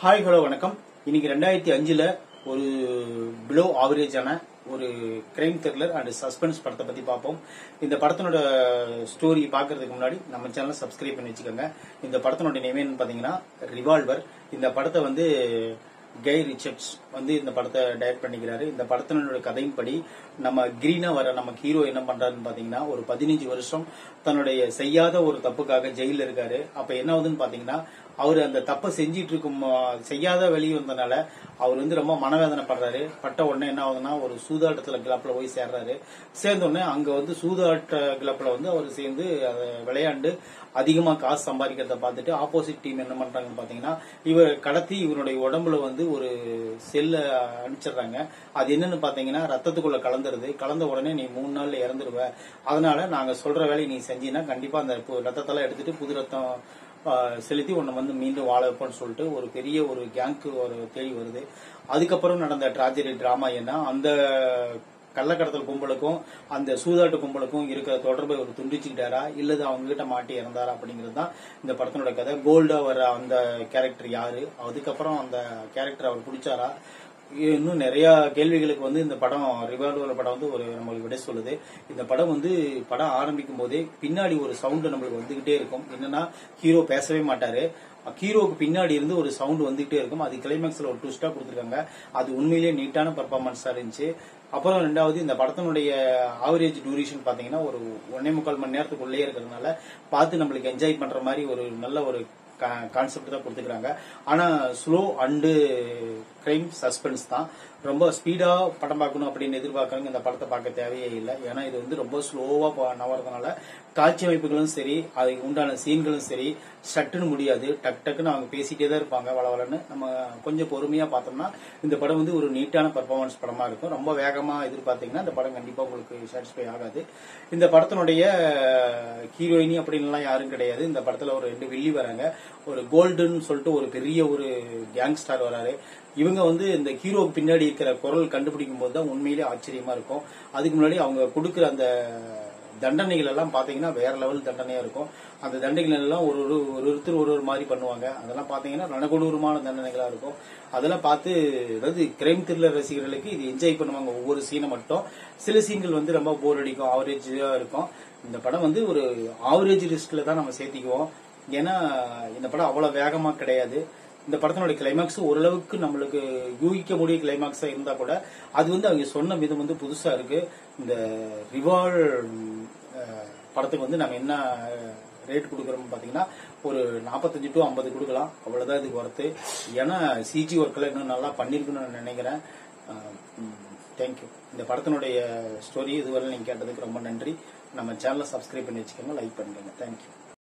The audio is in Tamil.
ஹாய் ஹலோ வணக்கம். இன்னைக்கு 2005ல் ஒரு பிலோ ஆவரேஜான ஒரு கிரைம் த்ரில்லர் அண்ட் சஸ்பென்ஸ் படத்தை பத்தி பார்ப்போம். இந்த படத்தினோட ஸ்டோரி பார்க்கறதுக்கு முன்னாடி நம்ம சேனலை சப்ஸ்கிரைப் பண்ணி வச்சுக்கோங்க. இந்த படத்தினோட நேம் என்னன்னு பாத்தீங்கன்னா ரிவால்வர். இந்த படத்தை வந்து கை ரிச்சர்ட்ஸ் இந்த படத்தை டைரக்ட் பண்ணிக்கிறாரு. இந்த படத்தினோட கதையின்படி நம்ம கிரீனா வர நம்ம ஹீரோ என்ன பண்றாருன்னு பாத்தீங்கன்னா ஒரு 15 வருஷம் தன்னுடைய செய்யாத ஒரு தப்புக்காக ஜெயில இருக்காரு. அப்ப என்ன ஆகுதுன்னு பாத்தீங்கன்னா அவர் அந்த தப்பை செஞ்சிட்டு இருக்கும் செய்யாத வெளியே வந்தனால அவர் ரொம்ப மனவேதனை படுறாரு. பட்ட உடனே என்ன ஆகுதுன்னா ஒரு சூதாட்டத்துல கிளப்ல போய் சேர்றாரு. சேர்ந்த உடனே அங்க சூதாட்ட கிளப்ல அவர் சேர்ந்து அதை விளையாண்டு அதிகமா காசு சம்பாதிக்கிறத பார்த்துட்டு ஆப்போசிட் டீம் என்ன பண்றாங்கன்னு பாத்தீங்கன்னா இவர் கடத்தி இவருடைய உடம்புல ஒரு செல்ல அனுப்பிச்சிடுறாங்க. அது என்னன்னு பாத்தீங்கன்னா ரத்தத்துக்குள்ள கலந்துருது. கலந்த உடனே நீ 3 நாள்ல இறந்துருவ. அதனால நாங்க சொல்ற வேலையை நீ செஞ்சீங்கன்னா கண்டிப்பா அந்த ரத்தத்தெல்லாம் எடுத்துட்டு புது ரத்தம் செலுத்தி உன்னை மீண்டும் வாழ வைப்போன்னு சொல்லிட்டு ஒரு பெரிய ஒரு கேங்க்கு ஒரு தேடி வருது. அதுக்கப்புறம் நடந்த டிராஜடி டிராமா என்ன, அந்த கள்ளக்கடத்தல் கும்பலுக்கும் அந்த சூதாட்டு கும்பலுக்கும் இருக்கிற தொடர்பை ஒரு துண்டிச்சுக்கிட்டாரா இல்லது அவங்க கிட்ட மாட்டி இறந்தாரா அப்படிங்கிறது தான் இந்த படத்தினோட கதை. கோல்டா வர அந்த கேரக்டர் யாரு, அதுக்கப்புறம் அந்த கேரக்டர் அவர் பிடிச்சாரா, இன்னும் நிறைய கேள்விகளுக்கு இந்த படம் ரிவால்வர் படம் ஒரு நம்மளுக்கு விட சொல்லுது. இந்த படம் படம் ஆரம்பிக்கும் போதே பின்னாடி ஒரு சவுண்ட் நம்மளுக்கு வந்துகிட்டே இருக்கும். என்னன்னா ஹீரோ பேசவே மாட்டாரு. ஹீரோக்கு பின்னாடி இருந்து ஒரு சவுண்ட் வந்துகிட்டே இருக்கும். அது கிளைமேக்ஸ்ல ஒரு ட்விஸ்டா கொடுத்துருக்காங்க. அது உண்மையிலேயே நீட்டான பர்ஃபார்மன்ஸா இருந்துச்சு. அப்புறம் ரெண்டாவது இந்த படத்தினுடைய ஆவரேஜ் டியூரேஷன் பாத்தீங்கன்னா ஒரு 1.25 மணி நேரத்துக்குள்ளே இருக்கிறதுனால பார்த்து நம்மளுக்கு என்ஜாய் பண்ற மாதிரி ஒரு நல்ல ஒரு கான்செப்ட் தான் கொடுத்துக்கிறாங்க. ஆனா ஸ்லோ அண்டு கிரைம் சஸ்பென்ஸ் தான். ரொம்ப ஸ்பீடா படம் பார்க்கணும் அப்படின்னு எதிர்பார்க்கறவங்க இந்த படத்தை பார்க்க தேவையே இல்லை. ஏன்னா இது ரொம்ப ஸ்லோவா நவறதுனால காட்சி அமைப்புகளும் சரி அதுக்கு உண்டான சீன்களும் சரி சட்டுன்னு முடியாது. டக்குன்னு அவங்க பேசிட்டே தான் இருப்பாங்க வளவலன்னு. நம்ம கொஞ்சம் பொறுமையா பார்த்தோம்னா இந்த படம் ஒரு நீட்டான பர்ஃபார்மன்ஸ் படமா இருக்கும். ரொம்ப வேகமா எதிர்பார்த்தீங்கன்னா இந்த படம் கண்டிப்பா உங்களுக்கு சாட்டிஸ்ஃபை ஆகாது. இந்த படத்தினுடைய ஹீரோயினி அப்படின்லாம் யாரும் கிடையாது. இந்த படத்துல ஒரு 2 வில்லி வராங்க. ஒரு கோல்டுன்னு சொல்லிட்டு ஒரு பெரிய ஒரு கேங்ஸ்டார் வராரு. இவங்க இந்த ஹீரோக்கு பின்னாடி இருக்கிற குரல் கண்டுபிடிக்கும் போது தான் உண்மையிலேயே ஆச்சரியமா இருக்கும். அதுக்கு முன்னாடி அவங்க கொடுக்கிற அந்த தண்டனைகள் எல்லாம் பாத்தீங்கன்னா வேற லெவல் தண்டனையா இருக்கும். அந்த தண்டனைகள் எல்லாம் ஒருத்தர் ஒரு மாதிரி பண்ணுவாங்க. அதெல்லாம் பாத்தீங்கன்னா ரணகொடூரமான தண்டனைகளா இருக்கும். அதெல்லாம் பார்த்து அதாவது கிரைம் த்ரில்லர் ரசிகர்களுக்கு இது என்ஜாய் பண்ணுவாங்க. ஒவ்வொரு சீனை மட்டும் சில சீன்கள் ரொம்ப போர் அடிக்கும், ஆவரேஜா இருக்கும். இந்த படம் ஒரு ஆவரேஜ் லிஸ்ட்ல தான் நம்ம சேர்த்திக்குவோம். ஏன்னா இந்த படம் அவ்வளவு வேகமா கிடையாது. இந்த படத்தினுடைய கிளைமாக்ஸ் ஓரளவுக்கு நம்மளுக்கு யூகிக்க முடிய கிளைமாக்ஸா இருந்தா கூட அது அவங்க சொன்ன விதம் புதுசா இருக்கு. இந்த ரிவால் படத்துக்கு நம்ம என்ன ரேட் கொடுக்கறோம் பாத்தீங்கன்னா ஒரு 45 to 50 கொடுக்கலாம். அவ்வளவுதான் இதுக்கு ஒர்த்து. ஏன்னா சிஜி ஒர்க்ல இன்னும் நல்லா பண்ணிருக்குன்னு நான் நினைக்கிறேன். தேங்க்யூ. இந்த படத்தினுடைய ஸ்டோரி இதுவரை நீங்க கேட்டதுக்கு ரொம்ப நன்றி. நம்ம சேனலை சப்ஸ்கிரைப் பண்ணி வச்சுக்கோங்க, லைக் பண்ணிக்கோங்க. தேங்க்யூ.